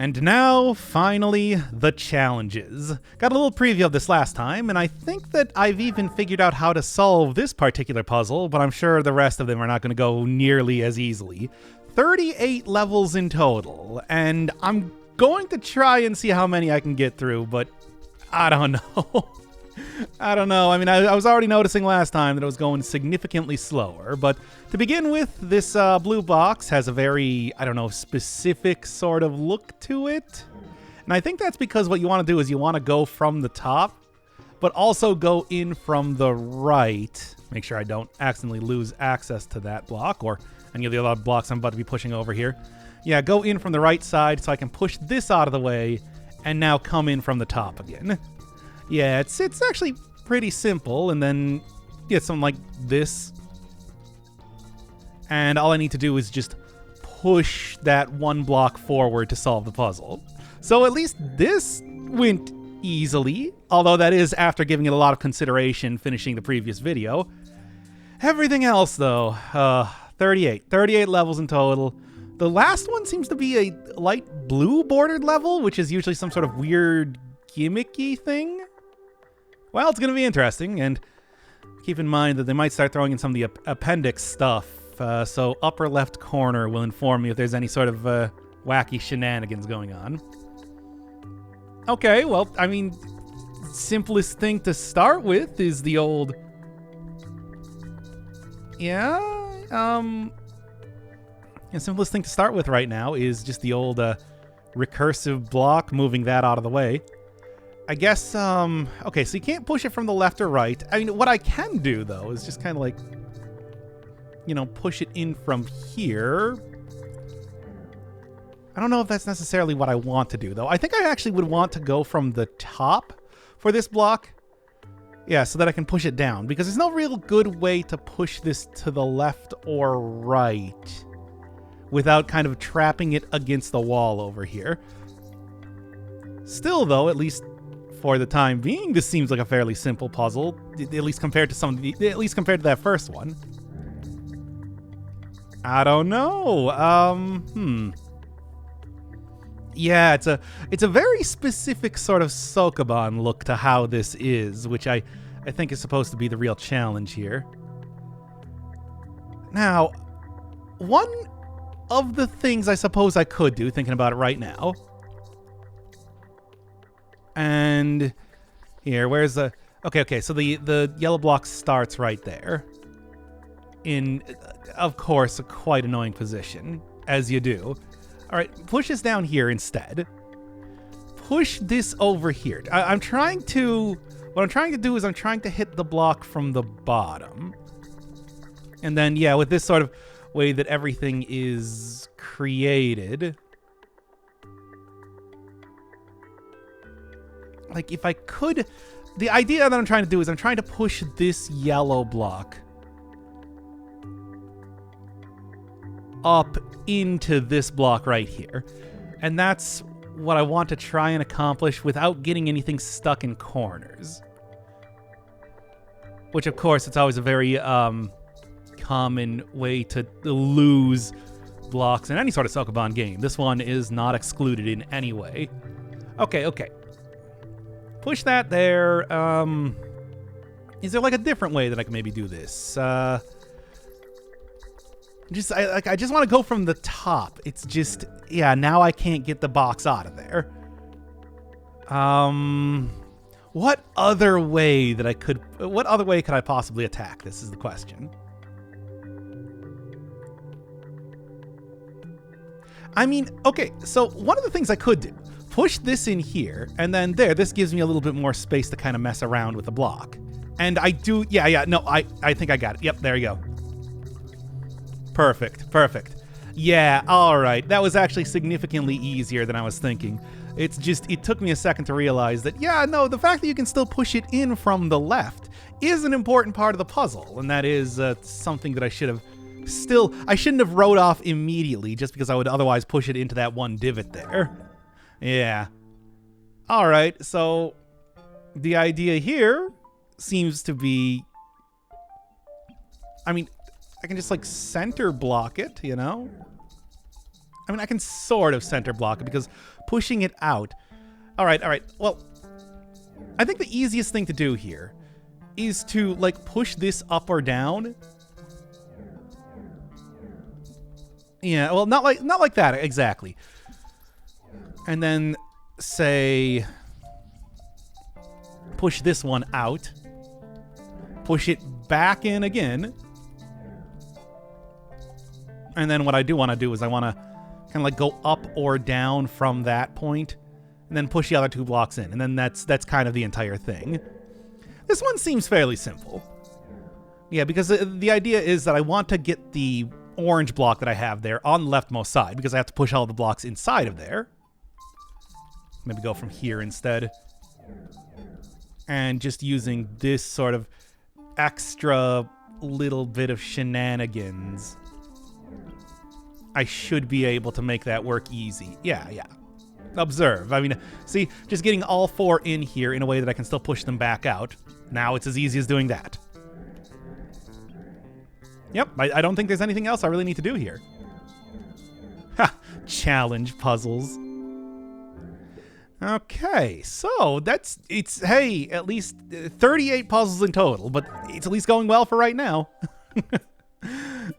And now, finally, the challenges. Got a little preview of this last time, and I think that I've even figured out how to solve this particular puzzle, but I'm sure the rest of them are not going to go nearly as easily. 38 levels in total, and I'm going to try and see how many I can get through, but I don't know. I don't know. I mean, I was already noticing last time that it was going significantly slower. But to begin with, this blue box has a very, I don't know, specific sort of look to it. And I think that's because what you want to do is you want to go from the top, but also go in from the right. Make sure I don't accidentally lose access to that block or any of the other blocks I'm about to be pushing over here. Yeah, go in from the right side so I can push this out of the way and now come in from the top again. Yeah, it's actually pretty simple, and then get something like this. And all I need to do is just push that one block forward to solve the puzzle. So at least this went easily, although that is after giving it a lot of consideration finishing the previous video. Everything else, though, 38 levels in total. The last one seems to be a light blue bordered level, which is usually some sort of weird gimmicky thing. Well, it's going to be interesting, and keep in mind that they might start throwing in some of the appendix stuff, so upper left corner will inform me if there's any sort of wacky shenanigans going on. Okay, well, I mean, simplest thing to start with is the old... the simplest thing to start with right now is just the old recursive block, moving that out of the way. I guess, okay, so you can't push it from the left or right. I mean, what I can do, though, is just kind of like, you know, push it in from here. I don't know if that's necessarily what I want to do, though. I think I actually would want to go from the top for this block. Yeah, so that I can push it down, because there's no real good way to push this to the left or right without kind of trapping it against the wall over here. Still, though, at least for the time being, this seems like a fairly simple puzzle, at least compared to that first one. I don't know. Yeah, it's a very specific sort of Sokoban look to how this is, which I think is supposed to be the real challenge here. Now, one of the things I suppose I could do, thinking about it right now, and here, where's the... Okay, so the yellow block starts right there. In, of course, a quite annoying position, as you do. All right, push this down here instead. Push this over here. What I'm trying to do is I'm trying to hit the block from the bottom. And then, yeah, with this sort of way that everything is created... Like, if I could... The idea that I'm trying to do is I'm trying to push this yellow block up into this block right here. And that's what I want to try and accomplish without getting anything stuck in corners. Which, of course, it's always a very common way to lose blocks in any sort of Sokoban game. This one is not excluded in any way. Okay. Push that there. Is there like a different way that I can maybe do this? I just want to go from the top. It's just, yeah, now I can't get the box out of there. What other way could I possibly attack this is the question. I mean, okay, so one of the things I could do, push this in here, and then there, this gives me a little bit more space to kind of mess around with the block. And I do, I think I got it. Yep, there you go. Perfect. Yeah, all right. That was actually significantly easier than I was thinking. It's just, it took me a second to realize that, yeah, no, the fact that you can still push it in from the left is an important part of the puzzle, and that is something that I shouldn't have wrote off immediately just because I would otherwise push it into that one divot there. Yeah. All right, so the idea here seems to be... I mean, I can just, like, center block it, you know? I mean, I can sort of center block it because pushing it out. All right. Well, I think the easiest thing to do here is to, like, push this up or down. Yeah, well, not like that exactly. And then say push this one out. Push it back in again. And then what I do want to do is I want to kind of like go up or down from that point and then push the other 2 blocks in. And then that's kind of the entire thing. This one seems fairly simple. Yeah, because the idea is that I want to get the orange block that I have there on the leftmost side because I have to push all the blocks inside of there. Maybe go from here instead. And just using this sort of extra little bit of shenanigans, I should be able to make that work easy. Yeah. Observe. I mean, see, just getting all 4 in here in a way that I can still push them back out. Now it's as easy as doing that. Yep, I don't think there's anything else I really need to do here. Ha! Challenge puzzles. Okay, so hey, at least 38 puzzles in total, but it's at least going well for right now.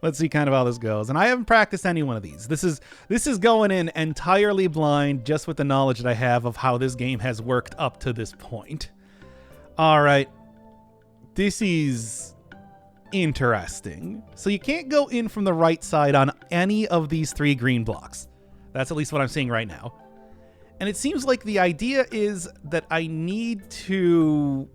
Let's see kind of how this goes. And I haven't practiced any one of these. This is going in entirely blind, just with the knowledge that I have of how this game has worked up to this point. All right. This is interesting. So you can't go in from the right side on any of these 3 green blocks. That's at least what I'm seeing right now. And it seems like the idea is that I need to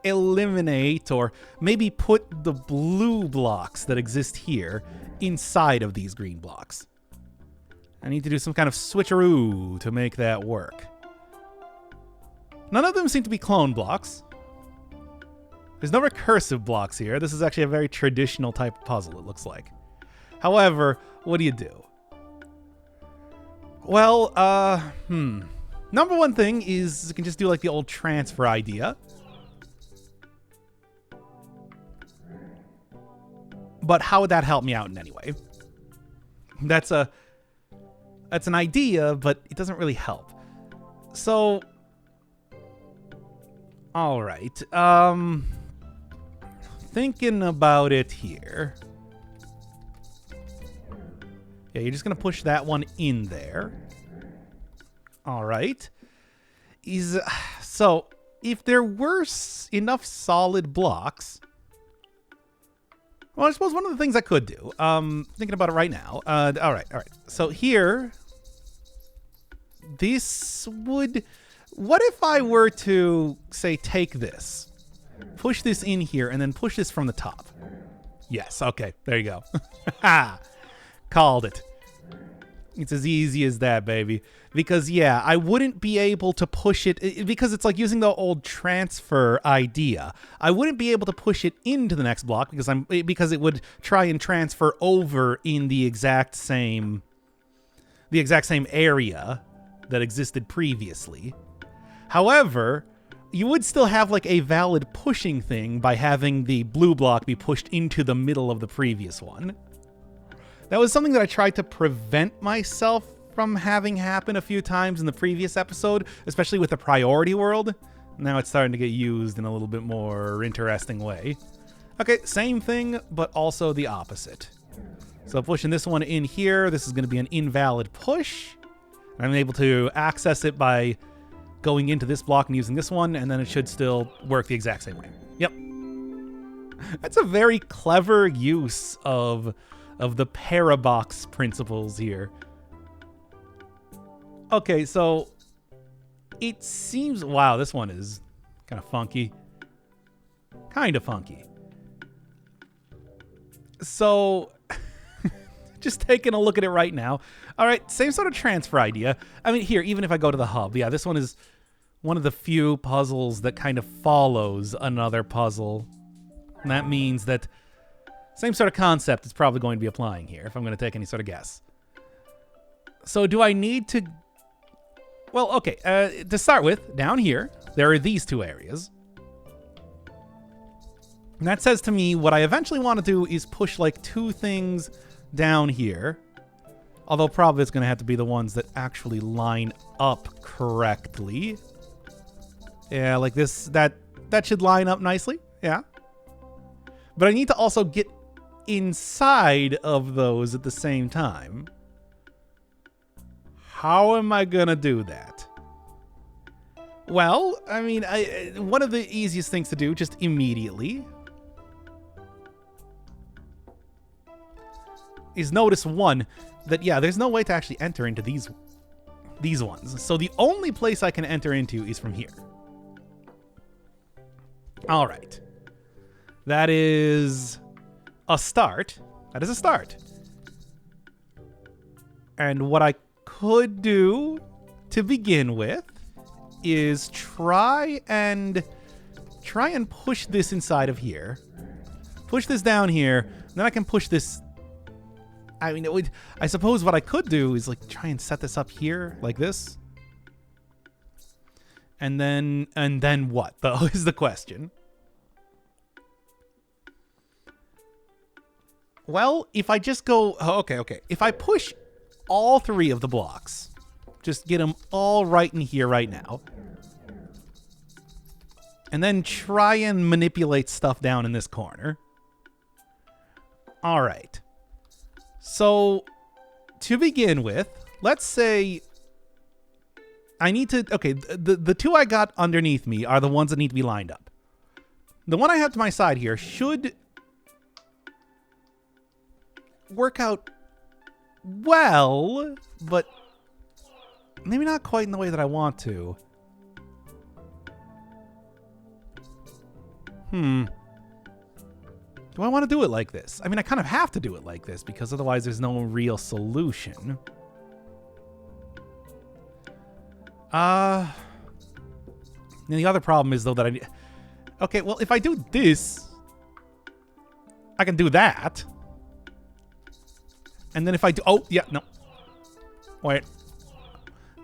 eliminate or maybe put the blue blocks that exist here inside of these green blocks. I need to do some kind of switcheroo to make that work. None of them seem to be clone blocks. There's no recursive blocks here. This is actually a very traditional type of puzzle, it looks like. However, what do you do? Well, number one thing is you can just do like the old transfer idea. But how would that help me out in any way? That's an idea, but it doesn't really help. So, all right. Thinking about it here. Yeah, you're just going to push that one in there. All right. So, if there were enough solid blocks... Well, I suppose one of the things I could do, thinking about it right now. All right. So here, this would... What if I were to, say, take this, push this in here, and then push this from the top? Yes, okay, there you go. Called it. It's as easy as that, baby. Because, yeah, I wouldn't be able to push it, because it's like using the old transfer idea. I wouldn't be able to push it into the next block because it would try and transfer over in the exact same area that existed previously. However, you would still have like a valid pushing thing by having the blue block be pushed into the middle of the previous one. That was something that I tried to prevent myself from having happen a few times in the previous episode, especially with the priority world. Now it's starting to get used in a little bit more interesting way. Okay, same thing, but also the opposite. So pushing this one in here, this is going to be an invalid push. I'm able to access it by going into this block and using this one, and then it should still work the exact same way. Yep. That's a very clever use of the Parabox principles here. Okay, so it seems... Wow, this one is kind of funky. Kind of funky. So, just taking a look at it right now. All right, same sort of transfer idea. I mean, here, even if I go to the hub, yeah, this one is one of the few puzzles that kind of follows another puzzle. And that means that same sort of concept is probably going to be applying here, if I'm going to take any sort of guess. So do I need to... Well, okay, to start with, down here, there are these two areas. And that says to me what I eventually want to do is push like two things down here, Although probably it's going to have to be the ones that actually line up correctly. Yeah, like this, that should line up nicely. Yeah. But I need to also get inside of those at the same time. How am I going to do that? Well, I mean, one of the easiest things to do just immediately is notice one, that, yeah, there's no way to actually enter into these ones. So the only place I can enter into is from here. All right. That is a start. That is a start. And what I could do to begin with is try and push this inside of here. Push this down here. Then I can push this. I mean, I suppose what I could do is like try and set this up here like this. And then what, though, is the question. Well, if I just go... Oh, okay. If I push all three of the blocks, just get them all right in here right now, and then try and manipulate stuff down in this corner. All right. So, to begin with, let's say I need to... Okay, the two I got underneath me are the ones that need to be lined up. The one I have to my side here should work out well, but maybe not quite in the way that I want to. Do I want to do it like this? I mean, I kind of have to do it like this because otherwise there's no real solution. And the other problem is, though, that okay, well, if I do this, I can do that. And then if I do... Oh, yeah, no. Wait.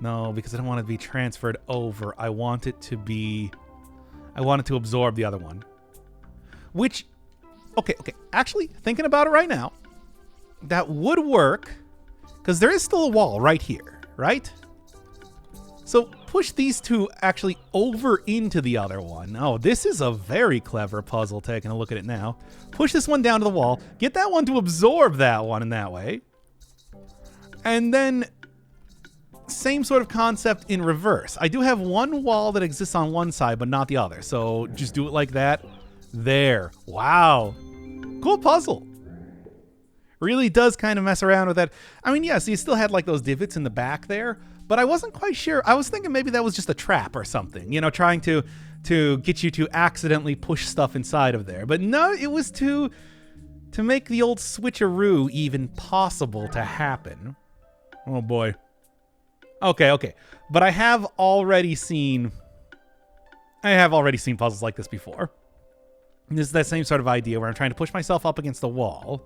No, because I don't want it to be transferred over. I want it to be... I want it to absorb the other one. Which... Okay. Actually, thinking about it right now, that would work, because there is still a wall right here, right? So push these two actually over into the other one. Oh, this is a very clever puzzle, taking a look at it now. Push this one down to the wall, get that one to absorb that one in that way. And then same sort of concept in reverse. I do have one wall that exists on one side, but not the other. So just do it like that. There. Wow. Cool puzzle. Really does kind of mess around with that. I mean, yes, you still had like those divots in the back there, but I wasn't quite sure. I was thinking maybe that was just a trap or something, you know, trying to get you to accidentally push stuff inside of there. But no, it was to make the old switcheroo even possible to happen. Oh boy. Okay. But I have already seen puzzles like this before. This is that same sort of idea where I'm trying to push myself up against the wall.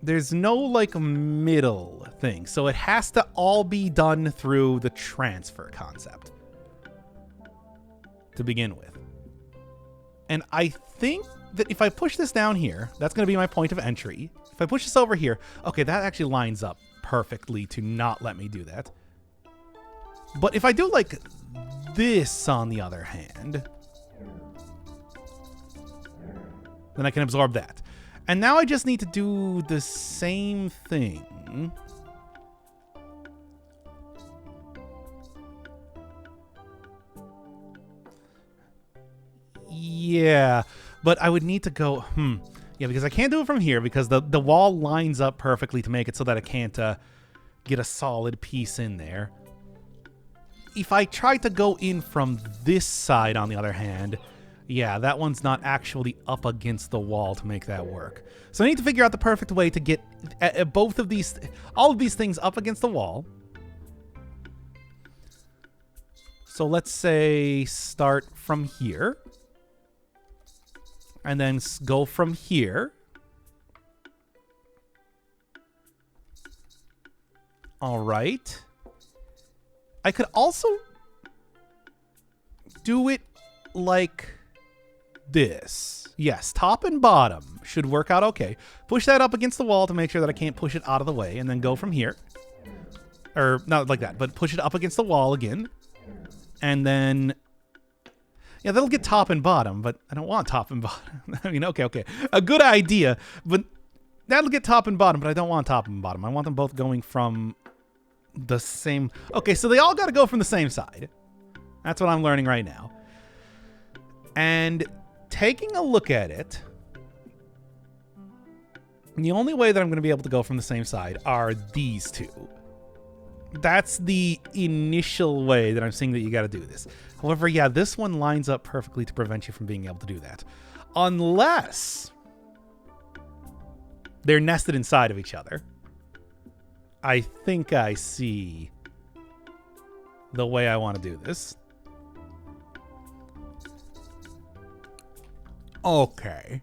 There's no like middle thing, so it has to all be done through the transfer concept to begin with. And I think that if I push this down here, that's going to be my point of entry. If I push this over here, okay, that actually lines up perfectly to not let me do that. But if I do like this, on the other hand, then I can absorb that. And now I just need to do the same thing. Yeah, but I would need to go, yeah, because I can't do it from here because the wall lines up perfectly to make it so that I can't get a solid piece in there. If I try to go in from this side, on the other hand, yeah, that one's not actually up against the wall to make that work. So I need to figure out the perfect way to get all of these things up against the wall. So let's say start from here. And then go from here. All right. I could also do it like this. Yes, top and bottom should work out okay. Push that up against the wall to make sure that I can't push it out of the way, and then go from here. Or, not like that, but push it up against the wall again. And then... Yeah, that'll get top and bottom, but I don't want top and bottom. I mean, okay. A good idea, but that'll get top and bottom, but I don't want top and bottom. I want them both going from the same... Okay, so they all got to go from the same side. That's what I'm learning right now. And taking a look at it, the only way that I'm going to be able to go from the same side are these two. That's the initial way that I'm seeing that you got to do this. However, yeah, this one lines up perfectly to prevent you from being able to do that. Unless they're nested inside of each other. I think I see the way I want to do this. Okay.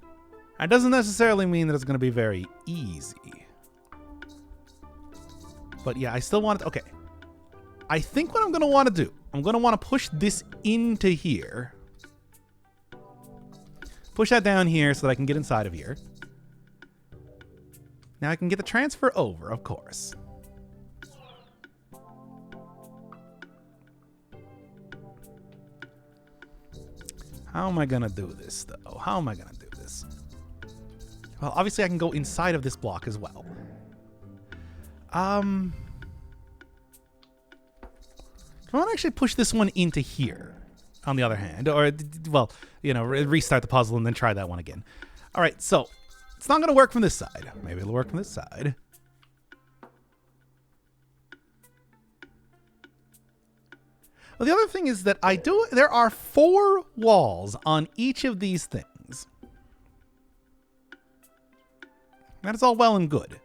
That doesn't necessarily mean that it's going to be very easy. But yeah, I still want it. Okay. I think what I'm going to want to do, I'm going to want to push this into here. Push that down here so that I can get inside of here. Now I can get the transfer over, of course. How am I going to do this, though? How am I going to do this? Well, obviously I can go inside of this block as well. I want to actually push this one into here, on the other hand. Or, well, you know, restart the puzzle and then try that one again. All right, so it's not going to work from this side. Maybe it'll work from this side. Well, the other thing is that there are 4 walls on each of these things. That is all well and good.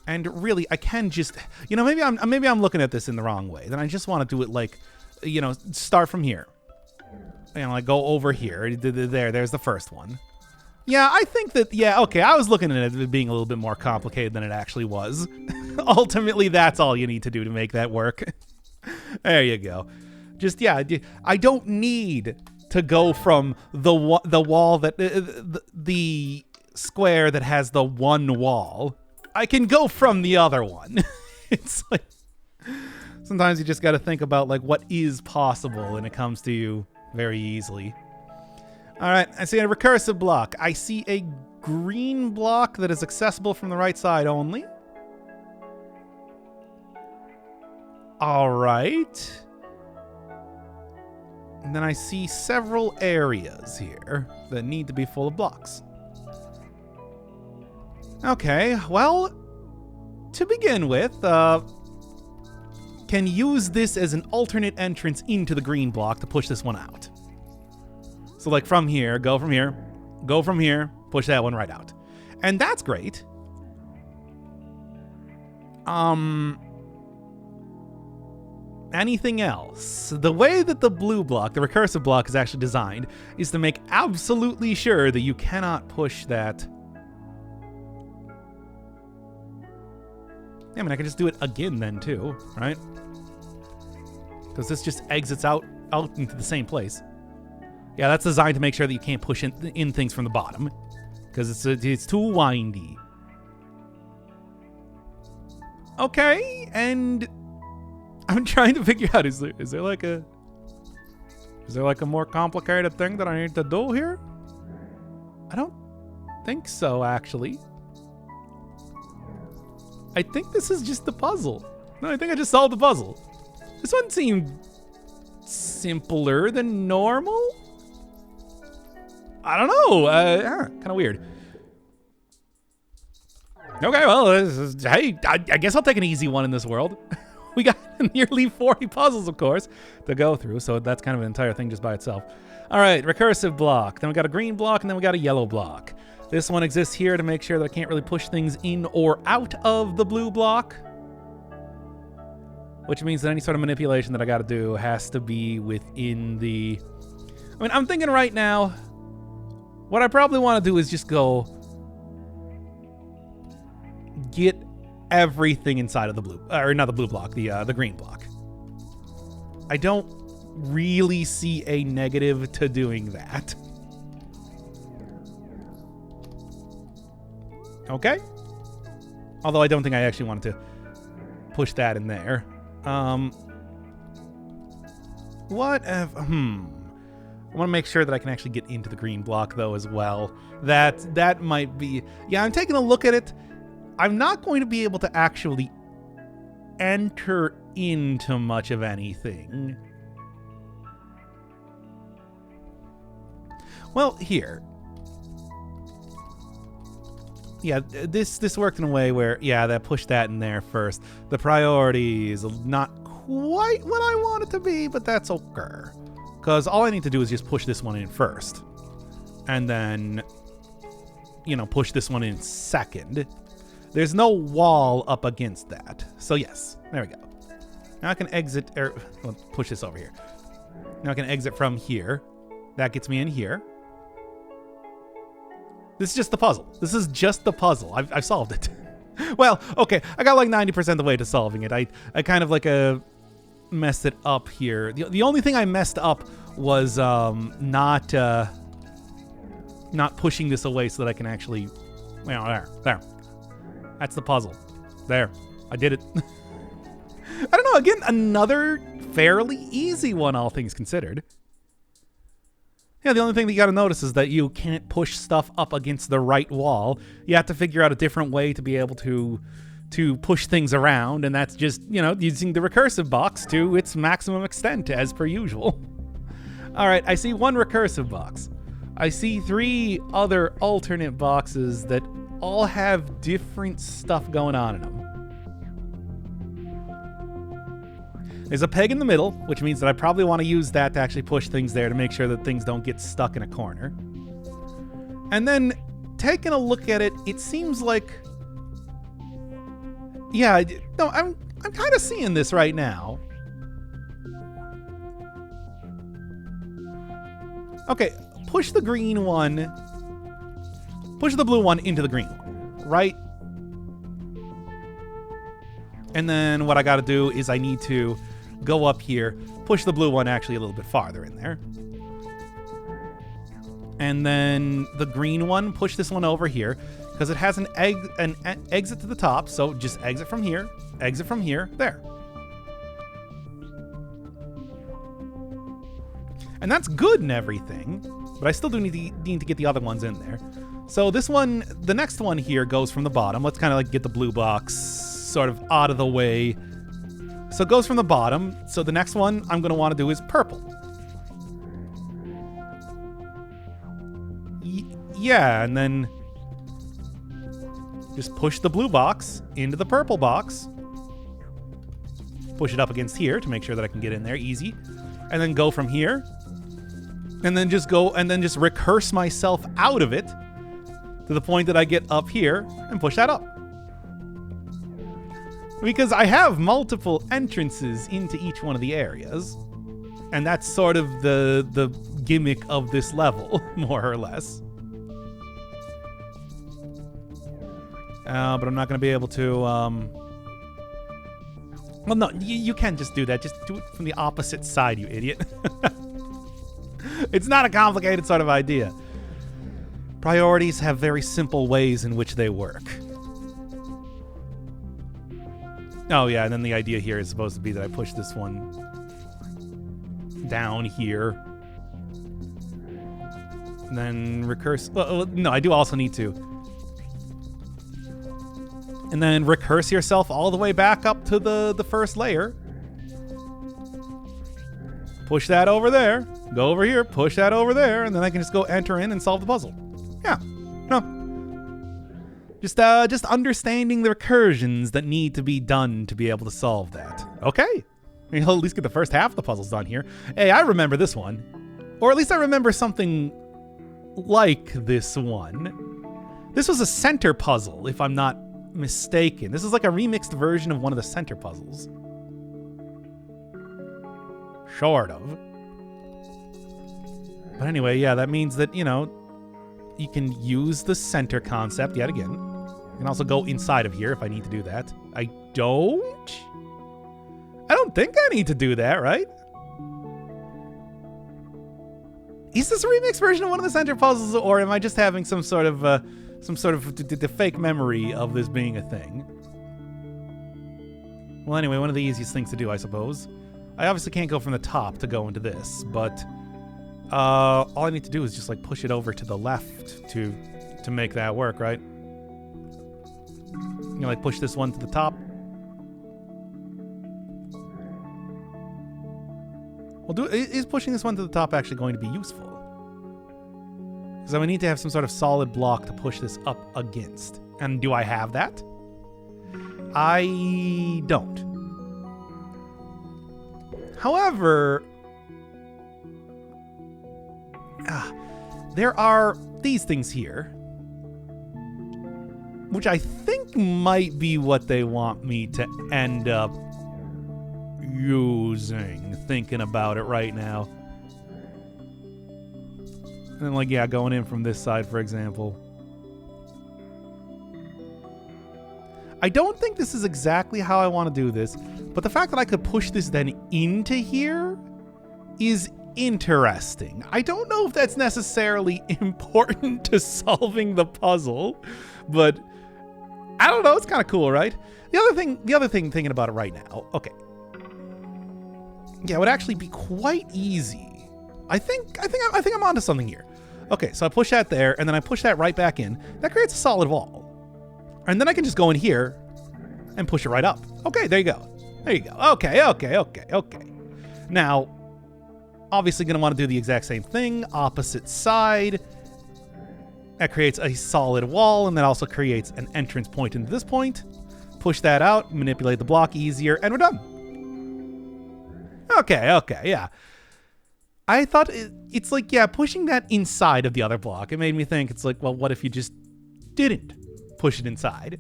And really, I can just, you know, maybe I'm looking at this in the wrong way. Then I just want to do it like, you know, start from here. You know, like go over here. There's the first one. Yeah, I think that, yeah, okay, I was looking at it being a little bit more complicated than it actually was. Ultimately, that's all you need to do to make that work. There you go. Just, yeah, I don't need to go from the wall that, the square that has the one wall. I can go from the other one. It's like, sometimes you just got to think about like what is possible and it comes to you very easily. All right, I see a recursive block. I see a green block that is accessible from the right side only. All right. And then I see several areas here that need to be full of blocks. Okay, well, to begin with, can use this as an alternate entrance into the green block to push this one out. So like from here, go from here, push that one right out. And that's great. Anything else? The way that the blue block, the recursive block, is actually designed is to make absolutely sure that you cannot push that. I mean, I can just do it again then too, right? Because this just exits out into the same place. Yeah, that's designed to make sure that you can't push in things from the bottom. Because it's too windy. Okay, and I'm trying to figure out, is there like a more complicated thing that I need to do here? I don't think so, actually. I think this is just the puzzle. No, I think I just solved the puzzle. This one seemed simpler than normal? I don't know. Kind of weird. Okay, well, hey, I guess I'll take an easy one in this world. We got nearly 40 puzzles, of course, to go through, so that's kind of an entire thing just by itself. All right, recursive block. Then we got a green block, and then we got a yellow block. This one exists here to make sure that I can't really push things in or out of the blue block. Which means that any sort of manipulation that I got to do has to be within the... I mean, I'm thinking right now, what I probably want to do is just go get everything inside of the blue, or not the blue block, the green block. I don't really see a negative to doing that. Okay. Although I don't think I actually wanted to push that in there. What if... I want to make sure that I can actually get into the green block, though, as well. That might be... Yeah, I'm taking a look at it. I'm not going to be able to actually enter into much of anything. Well, here. Yeah, this worked in a way where, yeah, that pushed that in there first. The priority is not quite what I want it to be, but that's okay. Because all I need to do is just push this one in first. And then, you know, push this one in second. There's no wall up against that. So yes, there we go. Now I can exit, well, push this over here. Now I can exit from here. That gets me in here. This is just the puzzle. This is just the puzzle. I've solved it. Well, okay, I got like 90% of the way to solving it. I kind of like messed it up here. The only thing I messed up was not pushing this away so that I can actually, well, there. That's the puzzle. There, I did it. I don't know, again, another fairly easy one, all things considered. Yeah, the only thing that you gotta notice is that you can't push stuff up against the right wall. You have to figure out a different way to be able to push things around, and that's just, you know, using the recursive box to its maximum extent, as per usual. All right, I see one recursive box. I see 3 other alternate boxes that all have different stuff going on in them. There's a peg in the middle, which means that I probably want to use that to actually push things there to make sure that things don't get stuck in a corner. And then, taking a look at it, it seems like... Yeah, no, I'm kind of seeing this right now. Okay, push the green one. Push the blue one into the green one, right? And then what I got to do is I need to go up here, push the blue one actually a little bit farther in there. And then the green one, push this one over here, because it has an exit to the top, so just exit from here, there. And that's good and everything, but I still do need to get the other ones in there. So this one, the next one here goes from the bottom. Let's kind of like get the blue box sort of out of the way. So it goes from the bottom. So the next one I'm going to want to do is purple. Yeah, and then just push the blue box into the purple box. Push it up against here to make sure that I can get in there easy. And then go from here. And then just go and then just recurse myself out of it to the point that I get up here and push that up. Because I have multiple entrances into each one of the areas. And that's sort of the gimmick of this level, more or less. But I'm not going to be able to... Well, no, you can just do that. Just do it from the opposite side, you idiot. It's not a complicated sort of idea. Priorities have very simple ways in which they work. Oh, yeah, and then the idea here is supposed to be that I push this one down here. And then recurse... Well, no, I do also need to. And then recurse yourself all the way back up to the first layer. Push that over there. Go over here, push that over there, and then I can just go enter in and solve the puzzle. Yeah. No. Just understanding the recursions that need to be done to be able to solve that. Okay. I'll at least get the first half of the puzzles done here. Hey, I remember this one. Or at least I remember something like this one. This was a center puzzle, if I'm not mistaken. This is like a remixed version of one of the center puzzles. Sort of. But anyway, yeah, that means that, you know, you can use the center concept yet again. You can also go inside of here if I need to do that. I don't think I need to do that, right? Is this a remixed version of one of the center puzzles, or am I just having some sort of some sort of the fake memory of this being a thing. Well, anyway, one of the easiest things to do, I suppose. I obviously can't go from the top to go into this, but all I need to do is just like push it over to the left to make that work, right? You know, like push this one to the top. Well, is pushing this one to the top actually going to be useful? Because I would need to have some sort of solid block to push this up against. And do I have that? I don't. However, there are these things here, which I think might be what they want me to end up using, thinking about it right now. And like, yeah, going in from this side, for example. I don't think this is exactly how I want to do this, but the fact that I could push this then into here is interesting. I don't know if that's necessarily important to solving the puzzle, but I don't know, it's kind of cool, right? The other thing thinking about it right now, okay. Yeah, it would actually be quite easy. I think I'm onto something here. Okay, so I push that there, and then I push that right back in. That creates a solid wall. And then I can just go in here and push it right up. Okay, there you go. There you go. Okay. Now, obviously going to want to do the exact same thing. Opposite side. That creates a solid wall, and that also creates an entrance point into this point. Push that out, manipulate the block easier, and we're done. Okay, yeah. I thought it's like, yeah, pushing that inside of the other block. It made me think, it's like, well, what if you just didn't push it inside?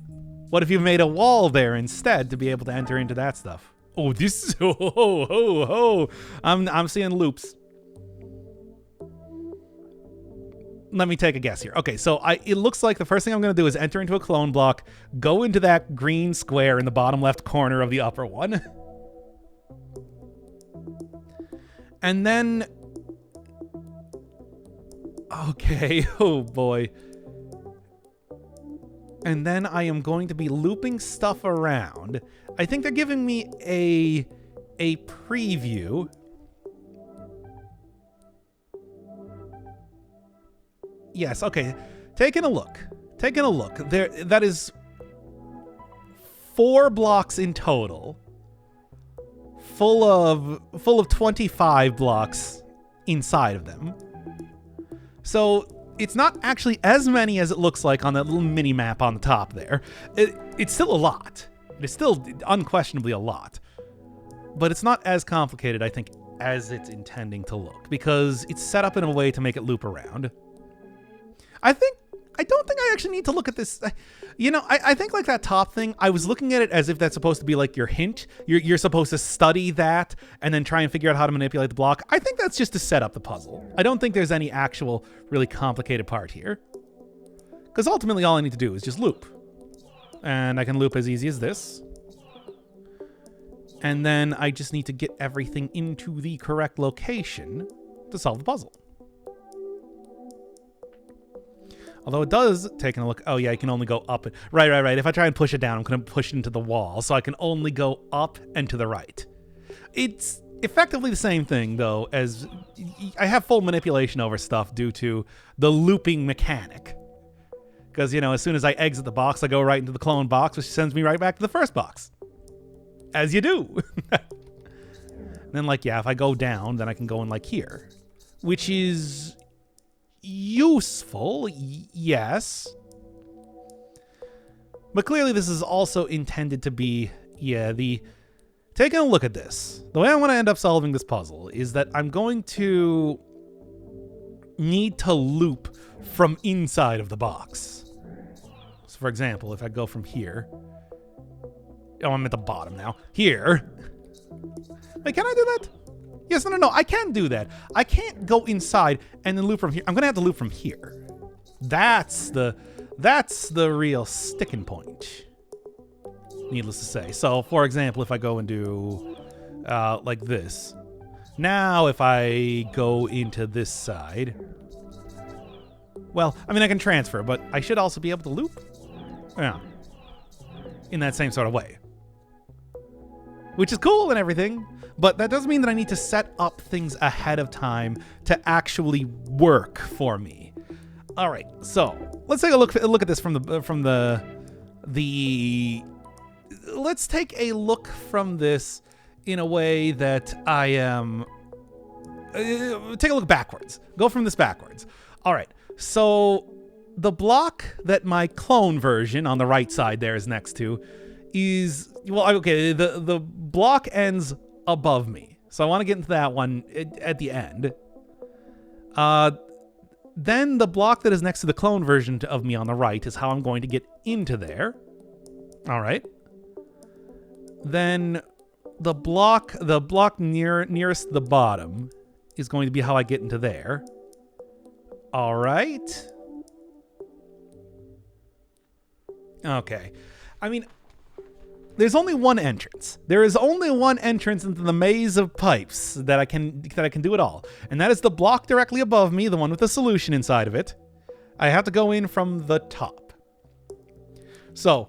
What if you made a wall there instead to be able to enter into that stuff? Oh, this is, I'm seeing loops. Let me take a guess here. Okay, so it looks like the first thing I'm going to do is enter into a clone block, go into that green square in the bottom left corner of the upper one. And then, okay, oh boy. And then I am going to be looping stuff around. I think they're giving me a preview. Yes, okay. Taking a look. There, that is 4 blocks in total. Full of 25 blocks inside of them. So it's not actually as many as it looks like on that little mini map on the top there. It's still a lot. It's still unquestionably a lot. But it's not as complicated, I think, as it's intending to look, because it's set up in a way to make it loop around. I don't think I actually need to look at this. You know, I think like that top thing, I was looking at it as if that's supposed to be like your hint. You're supposed to study that and then try and figure out how to manipulate the block. I think that's just to set up the puzzle. I don't think there's any actual really complicated part here. Because ultimately all I need to do is just loop. And I can loop as easy as this. And then I just need to get everything into the correct location to solve the puzzle. Although it does, taking a look, oh yeah, I can only go up. Right. If I try and push it down, I'm going to push it into the wall, so I can only go up and to the right. It's effectively the same thing, though, as I have full manipulation over stuff due to the looping mechanic. Because, you know, as soon as I exit the box, I go right into the clone box, which sends me right back to the first box. As you do. Then, like, yeah, if I go down, then I can go in, like, here. Which is useful, yes. But clearly this is also intended to be, yeah, taking a look at this. The way I want to end up solving this puzzle is that I'm going to need to loop from inside of the box. So for example, if I go from here. Oh, I'm at the bottom now. Here. Wait, can I do that? Yes, no, I can do that. I can't go inside and then loop from here. I'm gonna have to loop from here. That's the real sticking point, needless to say. So, for example, if I go and do like this. Now, if I go into this side, Well, I mean, I can transfer, but I should also be able to loop. Yeah. In that same sort of way. Which is cool and everything, but that doesn't mean that I need to set up things ahead of time to actually work for me. All right, so let's take a look at this from the let's take a look from this in a way that I am. Take a look backwards. Go from this backwards. All right, so the block that my clone version on the right side there is next to is, well, okay, the block ends above me. So I want to get into that one at the end. Then the block that is next to the clone version of me on the right is how I'm going to get into there. All right. Then the block nearest the bottom is going to be how I get into there. All right. Okay. I mean, there's only one entrance. There is only one entrance into the maze of pipes that I can do it all. And that is the block directly above me, the one with the solution inside of it. I have to go in from the top. So,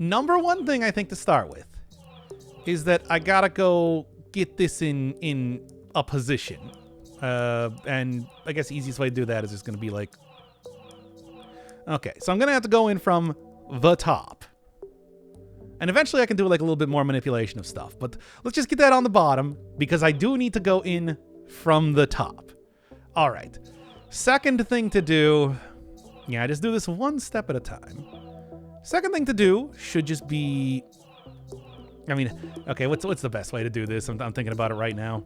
number one thing I think to start with is that I gotta go get this in a position. And I guess the easiest way to do that is just gonna be like... Okay, so I'm gonna have to go in from the top. And eventually I can do like a little bit more manipulation of stuff. But let's just get that on the bottom, because I do need to go in from the top. All right. Second thing to do... Yeah, I just do this one step at a time. Second thing to do should just be... I mean, okay, what's the best way to do this? I'm thinking about it right now.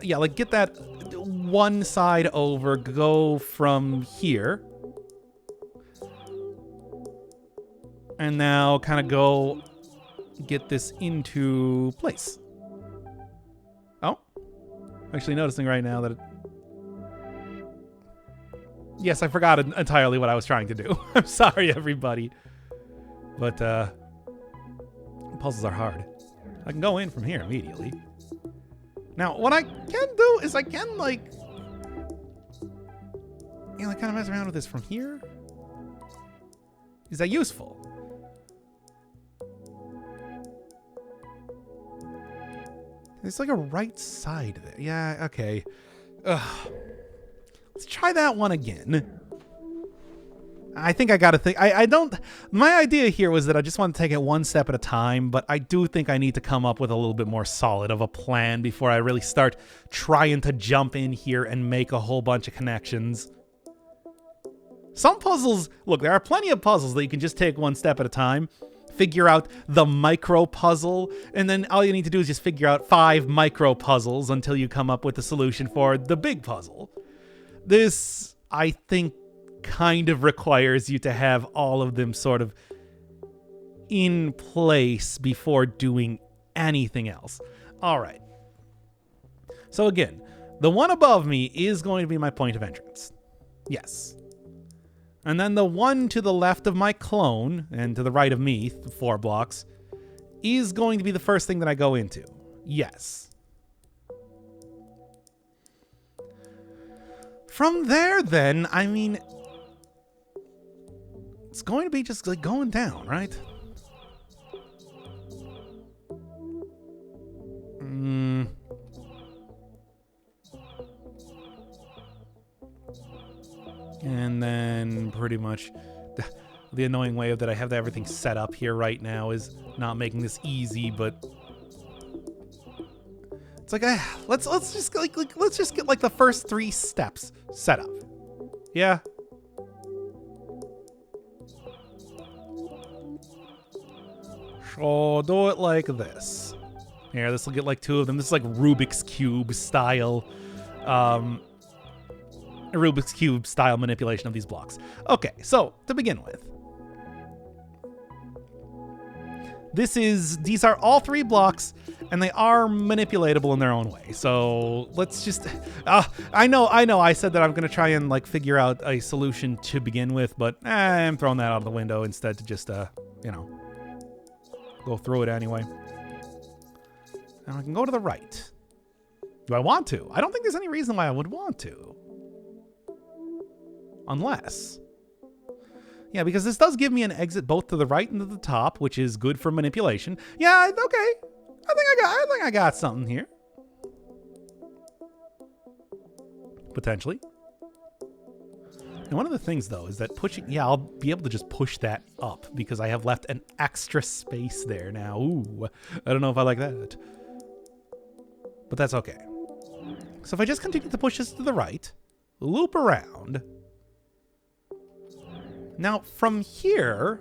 Yeah, like get that one side over, go from here. And now kind of go get this into place. Oh, I'm actually noticing right now that it... Yes, I forgot entirely what I was trying to do. I'm sorry, everybody. But, puzzles are hard. I can go in from here immediately. Now, what I can do is I can, like... You know, like kind of mess around with this from here. Is that useful? There's like a right side there. Yeah, okay. Ugh. Let's try that one again. I think I gotta think. I don't... My idea here was that I just want to take it one step at a time, but I do think I need to come up with a little bit more solid of a plan before I really start trying to jump in here and make a whole bunch of connections. Some puzzles... Look, there are plenty of puzzles that you can just take one step at a time. Figure out the micro puzzle, and then all you need to do is just figure out 5 micro puzzles until you come up with a solution for the big puzzle. This, I think, kind of requires you to have all of them sort of in place before doing anything else. All right. So again, the one above me is going to be my point of entrance. Yes. And then the one to the left of my clone, and to the right of me, 4 blocks, is going to be the first thing that I go into. Yes. From there, then, I mean... It's going to be just, like, going down, right? And then pretty much the annoying way that I have everything set up here right now is not making this easy, but it's like let's just get like the first 3 steps set up. Yeah. So do it like this. Here, this will get like 2 of them. This is like Rubik's Cube style. Rubik's Cube style manipulation of these blocks. Okay, so to begin with, these are all 3 blocks, and they are manipulatable in their own way. So let's just, I know, I said that I'm gonna try and like figure out a solution to begin with, but I'm throwing that out of the window instead to just, you know, go through it anyway. And I can go to the right. Do I want to? I don't think there's any reason why I would want to. Unless... Yeah, because this does give me an exit both to the right and to the top, which is good for manipulation. Yeah, okay. I think I got something here. Potentially. And one of the things, though, is that pushing... Yeah, I'll be able to just push that up because I have left an extra space there now. Ooh, I don't know if I like that. But that's okay. So if I just continue to push this to the right, loop around... Now, from here...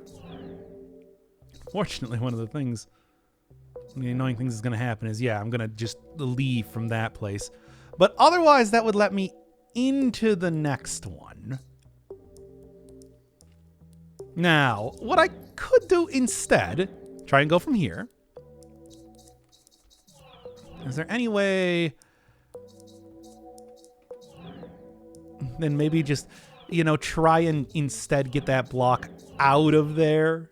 Fortunately, one of the things... The annoying things is going to happen is, yeah, I'm going to just leave from that place. But otherwise, that would let me into the next one. Now, what I could do instead, try and go from here. Is there any way... Then maybe just, you know, try and instead get that block out of there?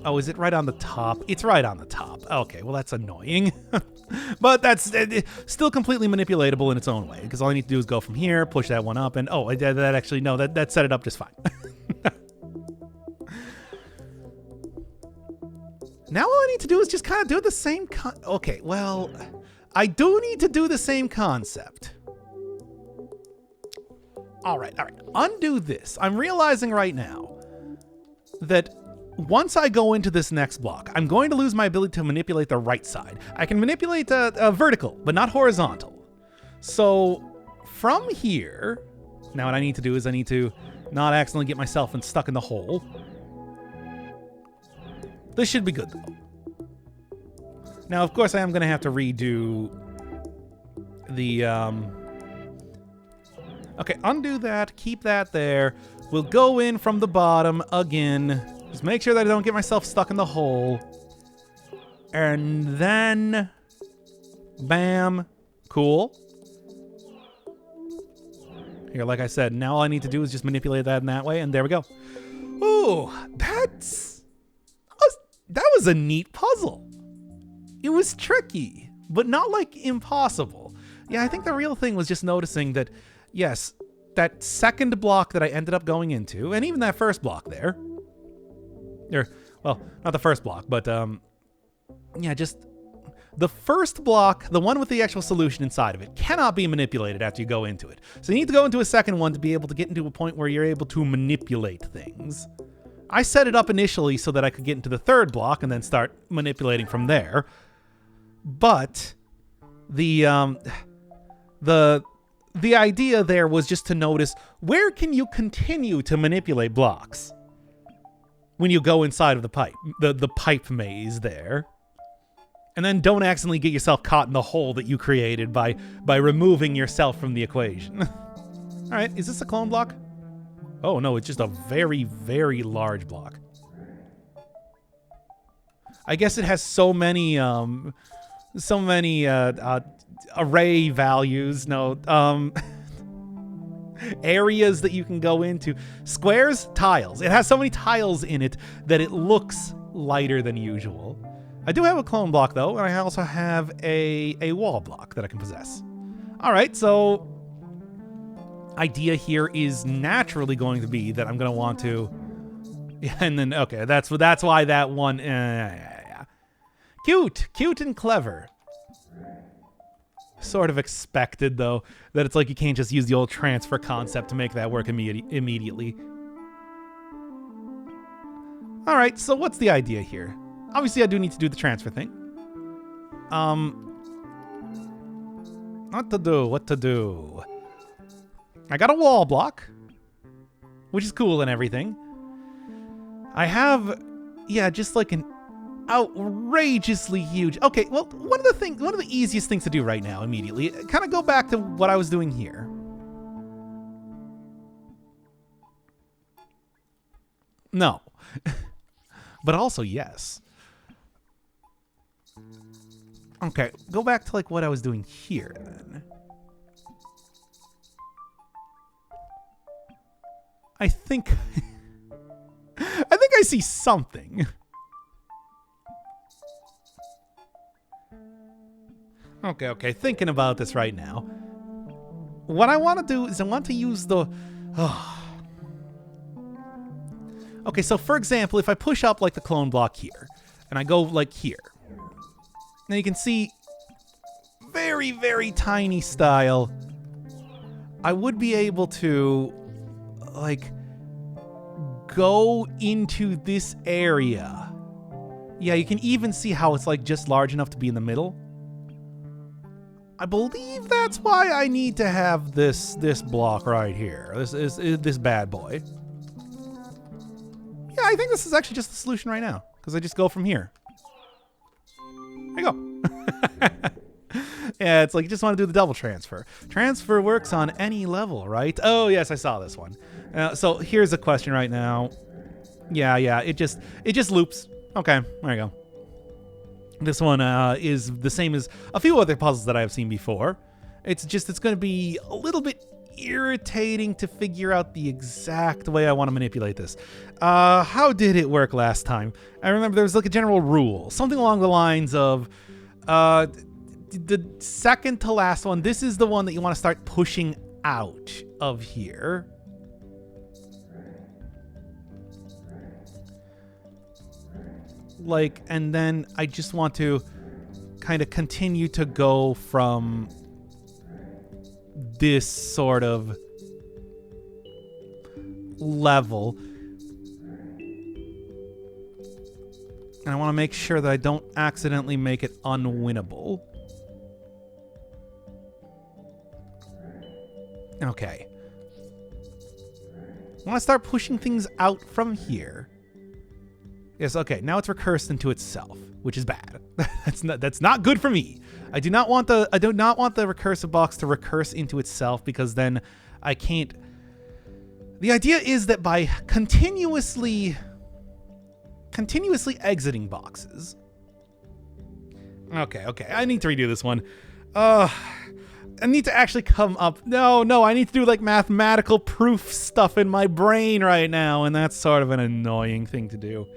Oh, is it right on the top? It's right on the top. Okay, well, that's annoying. But that's still completely manipulatable in its own way, because all I need to do is go from here, push that one up, and oh, that actually, no, that set it up just fine. Now all I need to do is just kind of do the same okay, well, I do need to do the same concept. All right. Undo this. I'm realizing right now that once I go into this next block, I'm going to lose my ability to manipulate the right side. I can manipulate vertical, but not horizontal. So from here, now what I need to do is I need to not accidentally get myself stuck in the hole. This should be good, though. Now, of course, I am going to have to redo the... Okay, undo that. Keep that there. We'll go in from the bottom again. Just make sure that I don't get myself stuck in the hole. And then... Bam. Cool. Here, like I said, now all I need to do is just manipulate that in that way, and there we go. Ooh, that was a neat puzzle. It was tricky, but not, like, impossible. Yeah, I think the real thing was just noticing that, yes, that second block that I ended up going into, and even that first block there, well, not the first block, but, yeah, just the first block, the one with the actual solution inside of it, cannot be manipulated after you go into it. So you need to go into a second one to be able to get into a point where you're able to manipulate things. I set it up initially so that I could get into the third block and then start manipulating from there. But the idea there was just to notice, where can you continue to manipulate blocks when you go inside of the pipe, the pipe maze there? And then don't accidentally get yourself caught in the hole that you created by removing yourself from the equation. All right, is this a clone block? Oh no, it's just a very, very large block. I guess it has so many array values, areas that you can go into. Squares, tiles. It has so many tiles in it that it looks lighter than usual. I do have a clone block, though, and I also have a wall block that I can possess. All right, so idea here is naturally going to be that I'm going to want to... Yeah, and then, okay, that's why that one... yeah. Cute and clever. Sort of expected, though, that it's like you can't just use the old transfer concept to make that work immediately. All right, so what's the idea here? Obviously, I do need to do the transfer thing. What to do? I got a wall block, which is cool and everything. I have, yeah, just like an outrageously huge... Okay, well, one of the easiest things to do right now, immediately, kind of go back to what I was doing here. No. But also, yes. Okay, go back to, like, what I was doing here, then. I think I see something. Okay, thinking about this right now. What I want to do is I want to use the... Okay, so for example, if I push up like the clone block here, and I go like here, now you can see very, very tiny style. I would be able to like go into this area. Yeah, you can even see how it's like just large enough to be in the middle. I believe that's why I need to have this block right here. This is this bad boy. Yeah, I think this is actually just the solution right now, because I just go from here. There you go. Yeah, it's like you just want to do the double transfer. Transfer works on any level, right? Oh, yes, I saw this one. So here's a question right now. Yeah, it just loops. Okay, there you go. This one is the same as a few other puzzles that I've seen before. It's going to be a little bit irritating to figure out the exact way I want to manipulate this. How did it work last time? I remember there was like a general rule, something along the lines of the second to last one. This is the one that you want to start pushing out of here. Like, and then I just want to kind of continue to go from this sort of level. And I want to make sure that I don't accidentally make it unwinnable. Okay. I want to start pushing things out from here. Yes, okay, now it's recursed into itself, which is bad. That's not good for me. I do not want the recursive box to recurse into itself, because then I can't. The idea is that by continuously exiting boxes. Okay, I need to redo this one. I need to actually come up. No, I need to do like mathematical proof stuff in my brain right now, and that's sort of an annoying thing to do.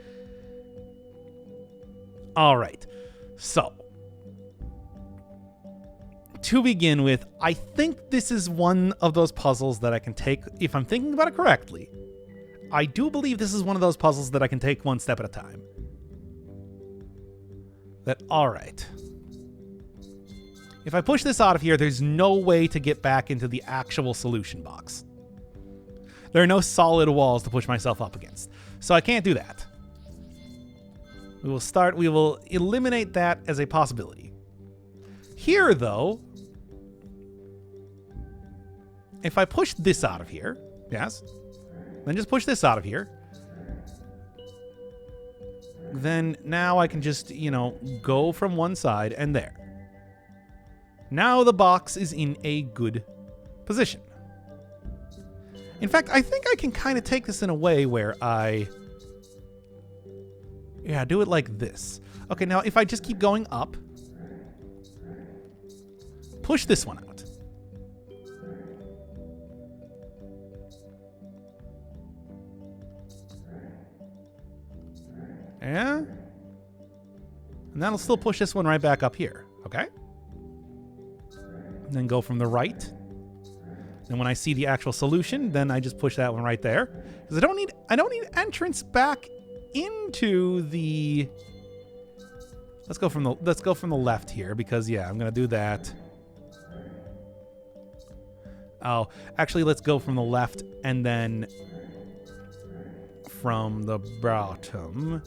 All right, so to begin with, I think this is one of those puzzles that I can take, if I'm thinking about it correctly. I do believe this is one of those puzzles that I can take one step at a time. All right. If I push this out of here, there's no way to get back into the actual solution box. There are no solid walls to push myself up against, so I can't do that. We will eliminate that as a possibility. Here, though, if I push this out of here, yes, then just push this out of here, then now I can just, go from one side and there. Now the box is in a good position. In fact, I think I can kind of take this in a way where do it like this. Okay, now if I just keep going up, push this one out. Yeah? And that'll still push this one right back up here, okay? And then go from the right. And when I see the actual solution, then I just push that one right there. Because I don't need entrance back into the. Let's go from the left here, because yeah, I'm gonna do that. Oh, actually, let's go from the left and then from the bottom.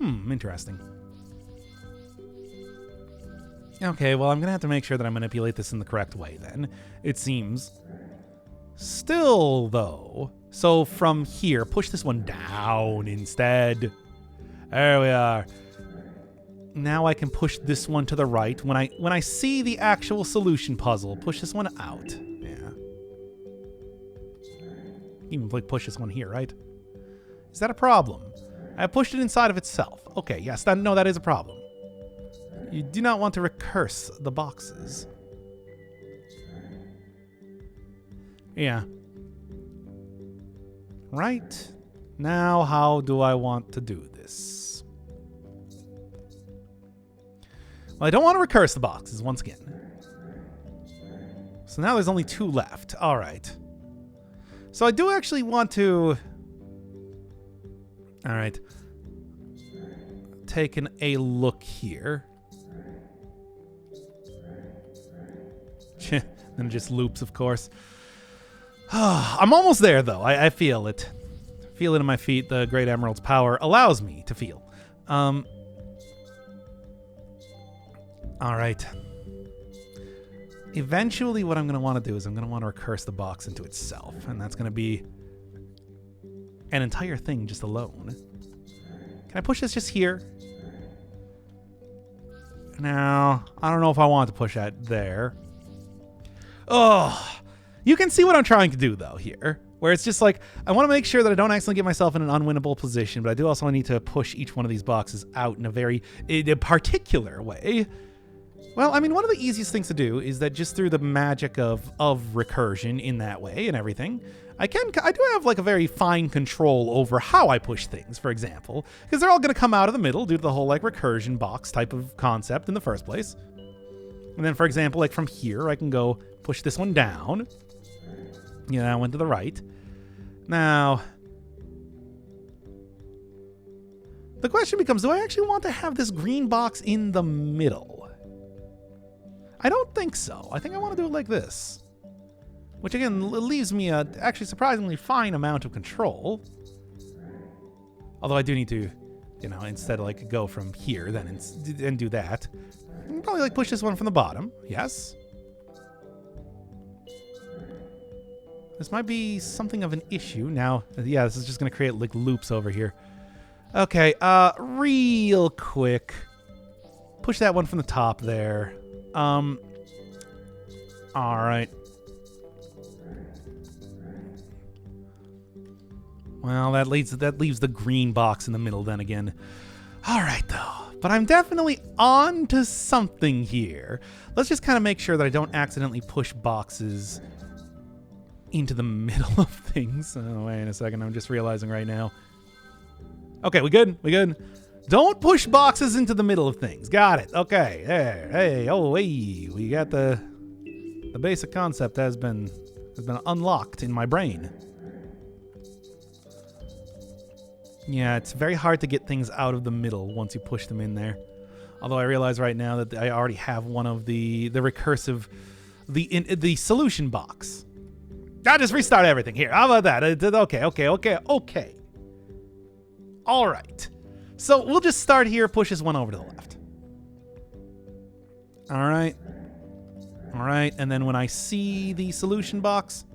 Interesting. Okay, well, I'm gonna have to make sure that I manipulate this in the correct way then, it seems. Still, though, so from here, push this one down instead. There we are. Now I can push this one to the right. When I see the actual solution puzzle, push this one out. Yeah. Even like push this one here, right? Is that a problem? I pushed it inside of itself. Okay, yes, that is a problem. You do not want to recurse the boxes. Yeah. Right. Now, how do I want to do this? Well, I don't want to recurse the boxes once again. So now there's only 2 left. All right. So I do actually want to... All right. Taking a look here. Then it just loops, of course. I'm almost there, though. I feel it. Feel it in my feet. The Great Emerald's power allows me to feel. All right. Eventually, what I'm going to want to do is I'm going to want to recurse the box into itself. And that's going to be an entire thing just alone. Can I push this just here? Now, I don't know if I want to push that there. Oh, you can see what I'm trying to do, though, here. Where it's just like, I want to make sure that I don't accidentally get myself in an unwinnable position, but I do also need to push each one of these boxes out in a particular way. Well, I mean, one of the easiest things to do is that just through the magic of recursion in that way and everything, I do have like a very fine control over how I push things, for example, because they're all going to come out of the middle due to the whole like recursion box type of concept in the first place. And then, for example, like from here, I can go push this one down. You know, that went to the right. Now, the question becomes, do I actually want to have this green box in the middle? I don't think so. I think I want to do it like this. Which, again, leaves me a actually surprisingly fine amount of control. Although I do need to, you know, instead of like go from here then and do that. I can probably like push this one from the bottom. Yes. This might be something of an issue. Now, yeah, this is just going to create like loops over here. Okay, real quick. Push that one from the top there. All right. Well, that leaves the green box in the middle then again. All right, though. But I'm definitely on to something here. Let's just kind of make sure that I don't accidentally push boxes into the middle of things. Oh, wait a second. I'm just realizing right now. Okay, we good? We good? Don't push boxes into the middle of things. Got it. Okay. There. Hey. Oh, hey. We got the basic concept has been unlocked in my brain. Yeah, it's very hard to get things out of the middle once you push them in there. Although I realize right now that I already have one of the recursive, the solution box. I'll just restart everything here. How about that? Okay. All right. So we'll just start here, push this one over to the left. All right. And then when I see the solution box,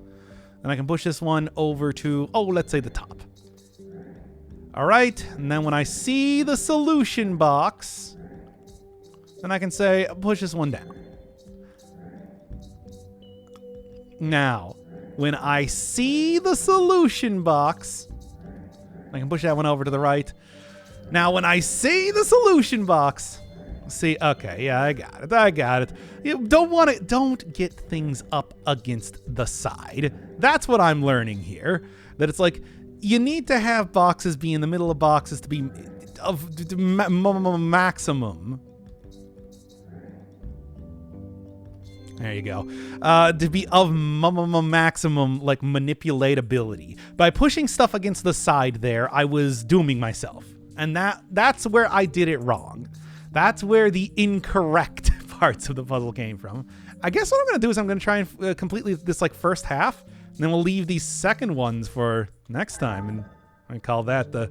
then I can push this one over to, let's say the top. All right. And then when I see the solution box, then I can say, push this one down. Now, when I see the solution box, I can push that one over to the right. Now, when I see the solution box, okay, yeah, I got it. You don't get things up against the side. That's what I'm learning here. That it's like, you need to have boxes be in the middle of boxes to be of maximum. There you go. To be of maximum, like, manipulatability. By pushing stuff against the side there, I was dooming myself. And that's where I did it wrong. That's where the incorrect parts of the puzzle came from. I guess what I'm going to do is I'm going to try and complete this, like, first half. And then we'll leave these second ones for next time. And I call that the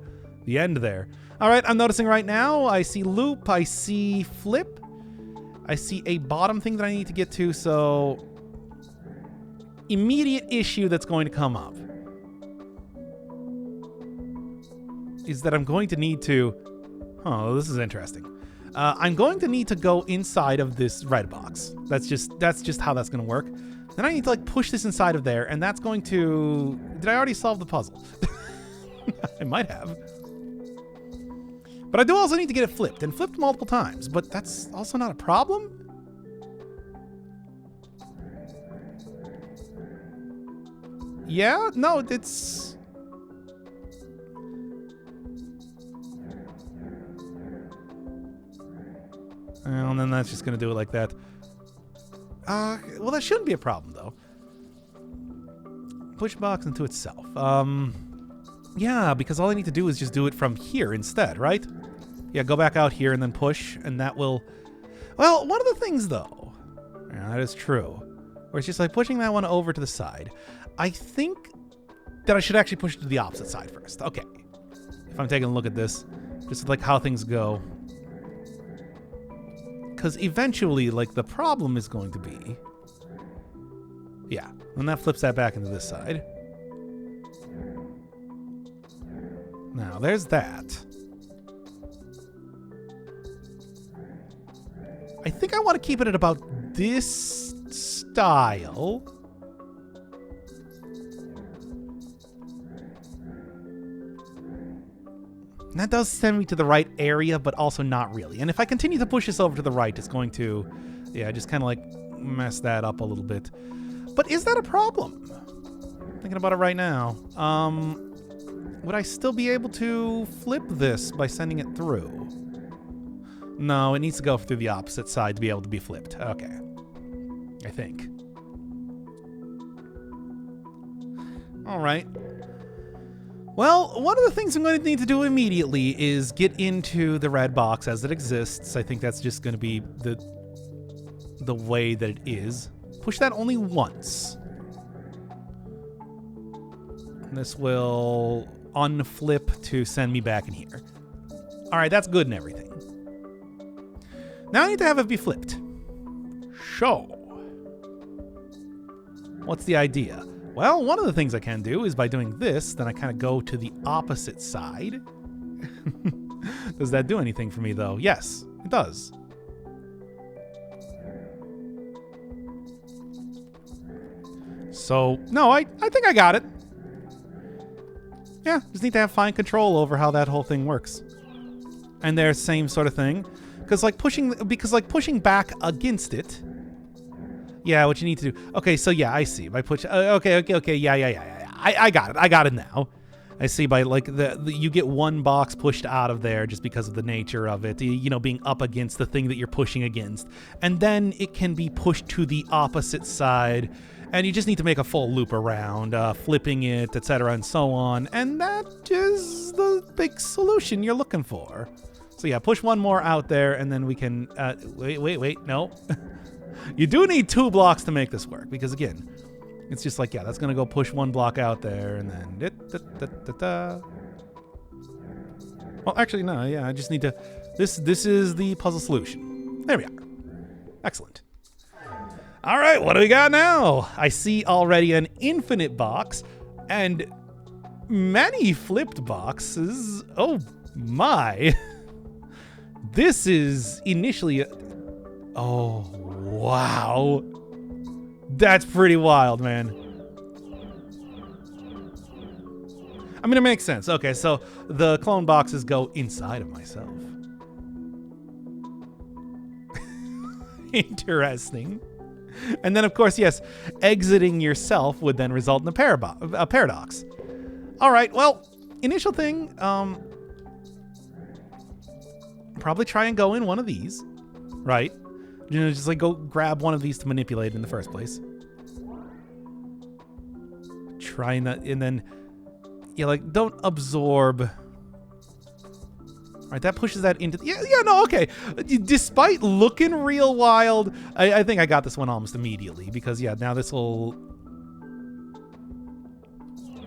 end there. All right, I'm noticing right now, I see loop, I see flip. I see a bottom thing that I need to get to, so immediate issue that's going to come up is that I'm going to need to, this is interesting. I'm going to need to go inside of this red box. That's just how that's going to work. Then I need to like push this inside of there, and that's going to, did I already solve the puzzle? I might have. But I do also need to get it flipped, and flipped multiple times, but that's also not a problem. Yeah, no, it's... And then that's just going to do it like that. Well, that shouldn't be a problem, though. Push box into itself. Yeah, because all I need to do is just do it from here instead, right? Yeah, go back out here and then push, and that will... Well, one of the things, though... Yeah, that is true. Where it's just like pushing that one over to the side. I think that I should actually push it to the opposite side first. Okay. If I'm taking a look at this, just like how things go. Because eventually, like, the problem is going to be... Yeah, and that flips that back into this side. Now, there's that. I think I want to keep it at about this style. And that does send me to the right area, but also not really. And if I continue to push this over to the right, it's going to, yeah, just kind of like mess that up a little bit. But is that a problem? Thinking about it right now. Would I still be able to flip this by sending it through? No, it needs to go through the opposite side to be able to be flipped. Okay. I think. All right. Well, one of the things I'm going to need to do immediately is get into the red box as it exists. I think that's just going to be the way that it is. Push that only once. This will unflip to send me back in here. All right, that's good and everything. Now I need to have it be flipped. So, what's the idea? Well, one of the things I can do is by doing this, then I kind of go to the opposite side. Does that do anything for me, though? Yes, it does. So, no, I think I got it. Yeah, just need to have fine control over how that whole thing works. And there's same sort of thing. Because like pushing back against it. Yeah, what you need to do. Okay, so yeah, I see. By push. Okay. Yeah. I got it. I got it now. I see. By like you get one box pushed out of there just because of the nature of it. You know, being up against the thing that you're pushing against, and then it can be pushed to the opposite side, and you just need to make a full loop around, flipping it, etc., and so on. And that is the big solution you're looking for. So yeah, push one more out there, and then we can... wait, no. You do need 2 blocks to make this work, because again, it's just like, yeah, that's going to go push 1 block out there, and then... Well, actually, no, yeah, I just need to... This is the puzzle solution. There we are. Excellent. All right, what do we got now? I see already an infinite box, and many flipped boxes. Oh, my... This is initially... Oh, wow. That's pretty wild, man. I mean, it makes sense. Okay, so the clone boxes go inside of myself. Interesting. And then, of course, yes, exiting yourself would then result in a paradox. All right, well, initial thing... Probably try and go in one of these, right? You know, just like go grab one of these to manipulate in the first place. Try and then, yeah, like don't absorb. All right, that pushes that into. Yeah, no, okay. Despite looking real wild, I think I got this one almost immediately because yeah, now this will.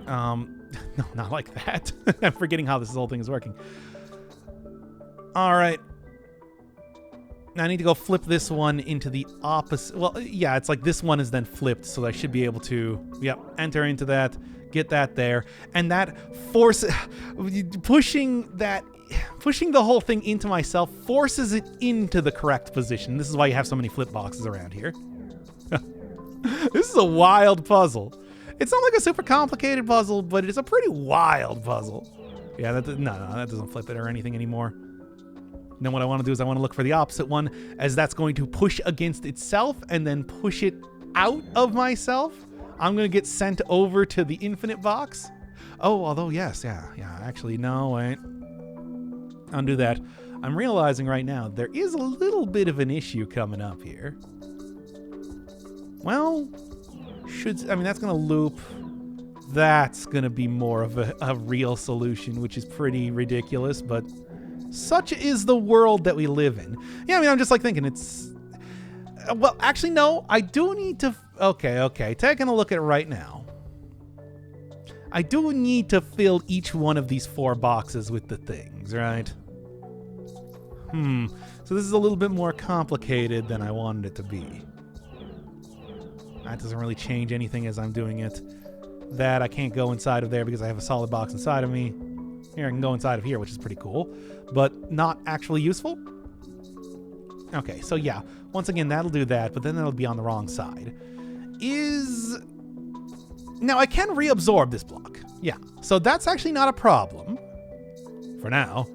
No, not like that. I'm forgetting how this whole thing is working. All right. Now I need to go flip this one into the opposite. Well, yeah, it's like this one is then flipped, so I should be able to, enter into that, get that there, and that pushing the whole thing into myself forces it into the correct position. This is why you have so many flip boxes around here. This is a wild puzzle. It's not like a super complicated puzzle, but it's a pretty wild puzzle. Yeah, that doesn't flip it or anything anymore. Then what I want to do is I want to look for the opposite one, as that's going to push against itself and then push it out of myself. I'm going to get sent over to the infinite box. Oh, although, yes, yeah. Actually, no, wait. Undo that. I'm realizing right now there is a little bit of an issue coming up here. Well, I mean, that's going to loop. That's going to be more of a real solution, which is pretty ridiculous, but such is the world that we live in. Yeah, I mean, I'm just like thinking it's... Well, actually, no, I do need to... Okay, taking a look at it right now. I do need to fill each one of these 4 boxes with the things, right? So this is a little bit more complicated than I wanted it to be. That doesn't really change anything as I'm doing it. That I can't go inside of there because I have a solid box inside of me. Here, I can go inside of here, which is pretty cool, but not actually useful. Okay, so yeah, once again, that'll do that, but then that'll be on the wrong side. Now, I can reabsorb this block. Yeah, so that's actually not a problem. For now.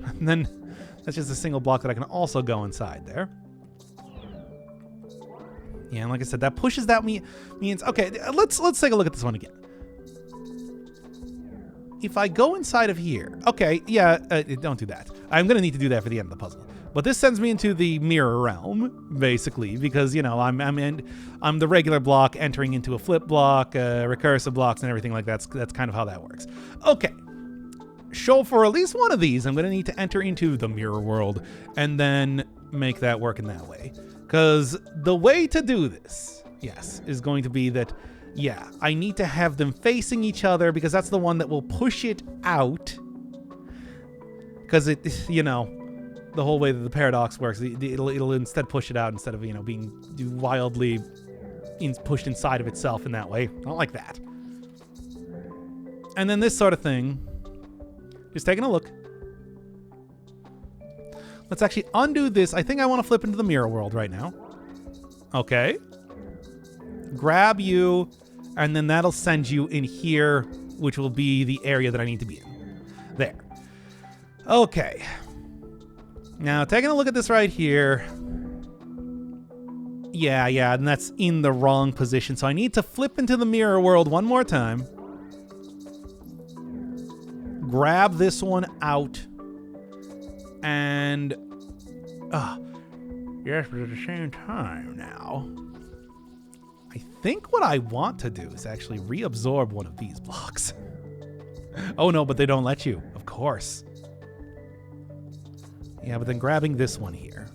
And then that's just a single block that I can also go inside there. Yeah, and like I said, that pushes that means... Okay, let's take a look at this one again. If I go inside of here... Okay, yeah, don't do that. I'm going to need to do that for the end of the puzzle. But this sends me into the mirror realm, basically, because, you know, I'm the regular block entering into a flip block, recursive blocks, and everything like that. That's kind of how that works. Okay. So for at least one of these, I'm going to need to enter into the mirror world and then make that work in that way. Because the way to do this, yes, is going to be that, yeah, I need to have them facing each other because that's the one that will push it out. Because it, you know, the whole way that the paradox works, it'll instead push it out instead of, you know, being wildly pushed inside of itself in that way. I don't like that. And then this sort of thing, just taking a look. Let's actually undo this. I think I want to flip into the mirror world right now. Okay. Grab you, and then that'll send you in here, which will be the area that I need to be in. There. Okay. Now, taking a look at this right here. Yeah, and that's in the wrong position. So I need to flip into the mirror world one more time. Grab this one out. And, yes, but at the same time now, I think what I want to do is actually reabsorb one of these blocks. Oh no, but they don't let you, of course. Yeah, but then grabbing this one here.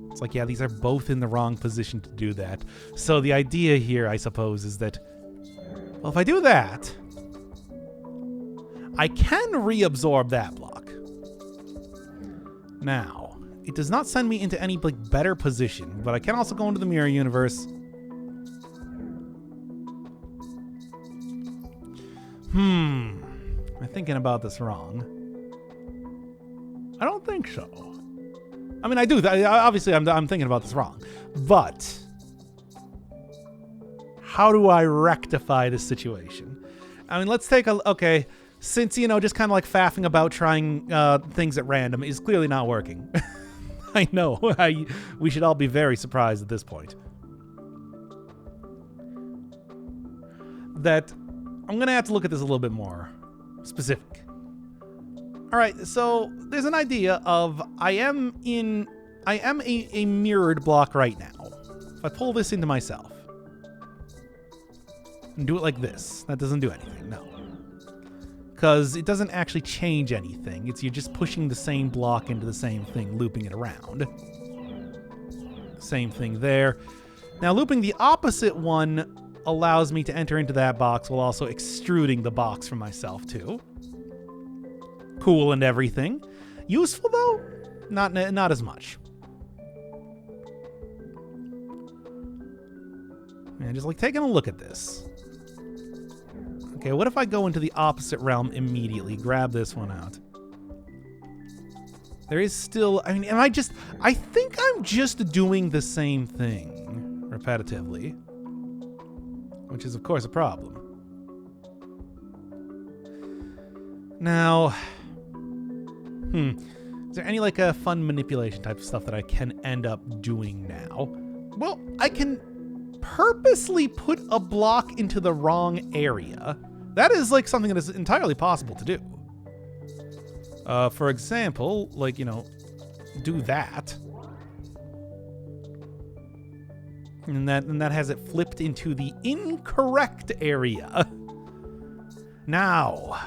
It's like, yeah, these are both in the wrong position to do that. So the idea here, I suppose, is that, well, if I do that, I can reabsorb that block. Now, it does not send me into any like better position, but I can also go into the mirror universe. I'm thinking about this wrong. I don't think so. I mean, I do. Obviously, I'm thinking about this wrong. But how do I rectify this situation? I mean, let's take a... Okay. Since, you know, just kind of like faffing about trying things at random is clearly not working. I know. We should all be very surprised at this point. That I'm going to have to look at this a little bit more specific. All right, so there's an idea of I am a mirrored block right now. If I pull this into myself and do it like this, that doesn't do anything, no. Because it doesn't actually change anything. You're just pushing the same block into the same thing, looping it around. Same thing there. Now, looping the opposite one allows me to enter into that box while also extruding the box from myself, too. Cool and everything. Useful, though? Not as much. Man, just like taking a look at this. Okay, what if I go into the opposite realm immediately? Grab this one out. There is still... I mean, I think I'm just doing the same thing repetitively. Which is, of course, a problem. Now... Is there any, like, a fun manipulation type of stuff that I can end up doing now? Well, I can purposely put a block into the wrong area. That is like something that is entirely possible to do. For example, like, you know, do that. And that has it flipped into the incorrect area. Now,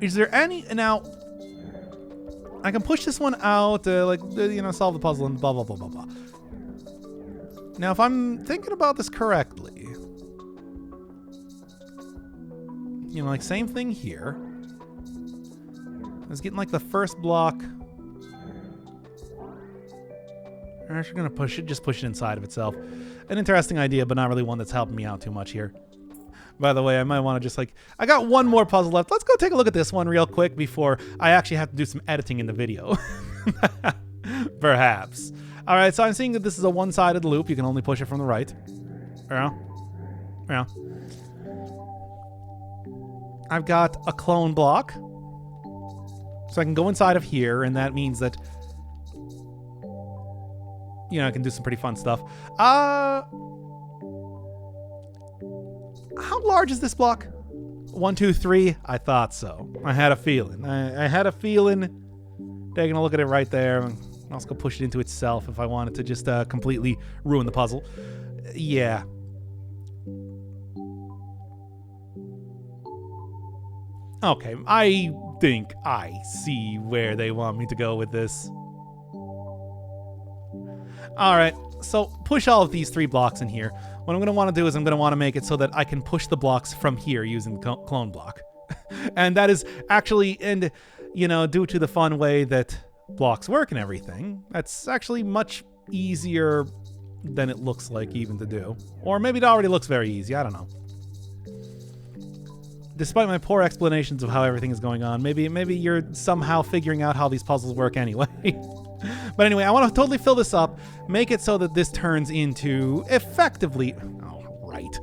is there any... Now, I can push this one out, you know, solve the puzzle and blah, blah, blah, blah, blah. Now, if I'm thinking about this correctly, you know, like, same thing here. I was getting, like, the first block. I'm actually going to just push it inside of itself. An interesting idea, but not really one that's helping me out too much here. By the way, I might want to just, like... I got one more puzzle left. Let's go take a look at this one real quick before I actually have to do some editing in the video. Perhaps. All right, so I'm seeing that this is a one-sided loop. You can only push it from the right. Yeah. Yeah. I've got a clone block. So I can go inside of here, and that means that... You know, I can do some pretty fun stuff. How large is this block? 1, 2, 3? I thought so. I had a feeling. I had a feeling. Taking a look at it right there. I'll just go push it into itself if I wanted to just completely ruin the puzzle. Yeah. Okay, I think I see where they want me to go with this. Alright, so push all of these 3 blocks in here. What I'm going to want to do is I'm going to want to make it so that I can push the blocks from here using the clone block. And that is actually, and you know, due to the fun way that blocks work and everything, that's actually much easier than it looks like even to do. Or maybe it already looks very easy, I don't know. Despite my poor explanations of how everything is going on, maybe you're somehow figuring out how these puzzles work anyway. But anyway, I want to totally fill this up, make it so that this turns into effectively... Oh, right.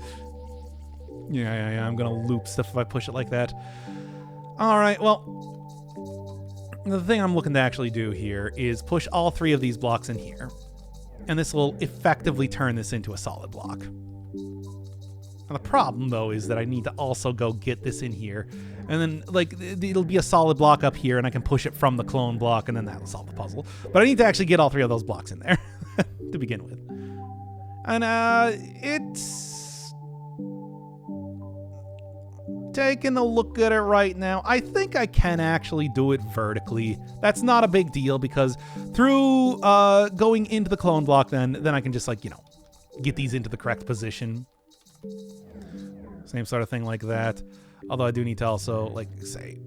Yeah, I'm going to loop stuff if I push it like that. All right, well, the thing I'm looking to actually do here is push all 3 of these blocks in here. And this will effectively turn this into a solid block. Now, the problem, though, is that I need to also go get this in here. And then, like, it'll be a solid block up here, and I can push it from the clone block, and then that'll solve the puzzle. But I need to actually get all 3 of those blocks in there to begin with. And, it's... Taking a look at it right now, I think I can actually do it vertically. That's not a big deal, because through going into the clone block, then I can just, like, you know, get these into the correct position. Same sort of thing like that. Although I do need to also, like, say...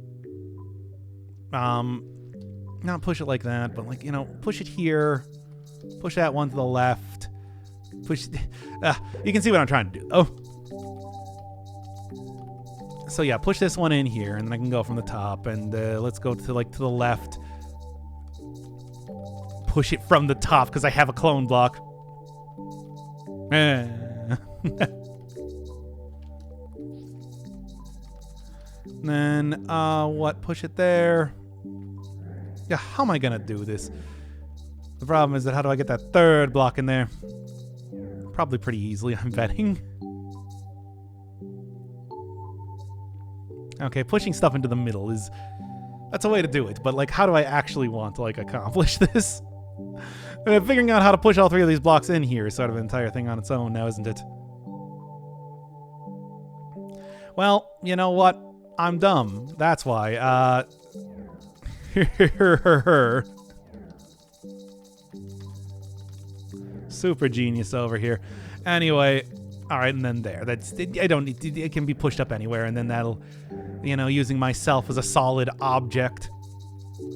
Not push it like that, but, like, you know, push it here. Push that one to the left. Push... you can see what I'm trying to do, though. So, yeah, push this one in here, and then I can go from the top, and let's go to, like, to the left. Push it from the top, because I have a clone block. Then, what? Push it there. Yeah, how am I gonna do this? The problem is that how do I get that 3rd block in there? Probably pretty easily, I'm betting. Okay, pushing stuff into the middle is... That's a way to do it, but, like, how do I actually want to, like, accomplish this? Figuring out how to push all 3 of these blocks in here is sort of an entire thing on its own now, isn't it? Well, you know what? I'm dumb. That's why. Super genius over here. Anyway, all right, and then there. I don't need to, it can be pushed up anywhere, and then that'll, you know, using myself as a solid object,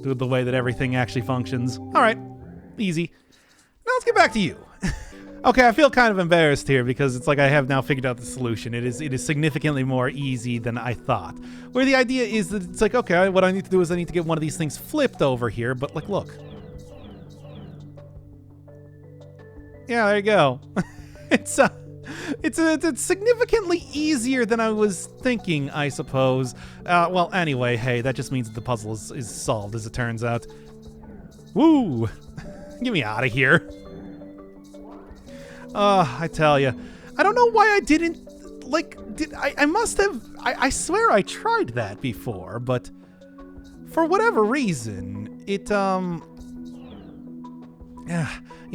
do the way that everything actually functions. All right, easy. Now let's get back to you. Okay, I feel kind of embarrassed here because it's like I have now figured out the solution. It is significantly more easy than I thought. Where the idea is that it's like, okay, what I need to do is I need to get one of these things flipped over here, but like, look. Yeah, there you go. It's significantly easier than I was thinking, I suppose. Well, anyway, hey, that just means that the puzzle is solved, as it turns out. Woo! Get me out of here. I tell you, I don't know why I didn't, like, I must have, I swear I tried that before, but for whatever reason, it, yeah,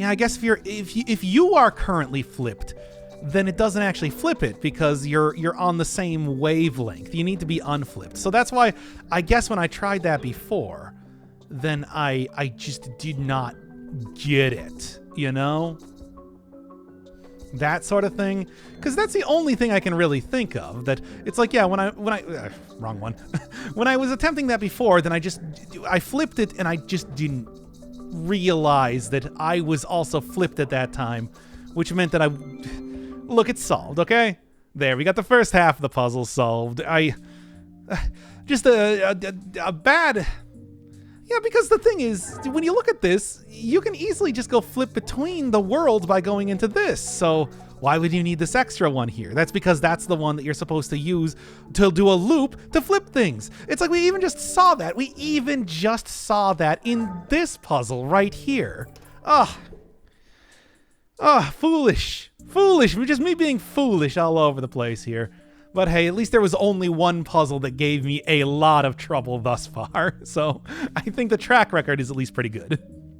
I guess if you are currently flipped, then it doesn't actually flip it because you're on the same wavelength. You need to be unflipped. So that's why I guess when I tried that before, then I just did not get it, you know? That sort of thing. Because that's the only thing I can really think of. That it's like, yeah, when I wrong one. When I was attempting that before, then I flipped it and I just didn't realize that I was also flipped at that time, which meant that look, it's solved, okay? There, we got the first half of the puzzle solved. Just a bad... Yeah, because the thing is, when you look at this, you can easily just go flip between the worlds by going into this. So why would you need this extra one here? That's because that's the one that you're supposed to use to do a loop to flip things. It's like we even just saw that. We even just saw that in this puzzle right here. Foolish. Foolish. Just me being foolish all over the place here. But hey, at least there was only one puzzle that gave me a lot of trouble thus far. So I think the track record is at least pretty good.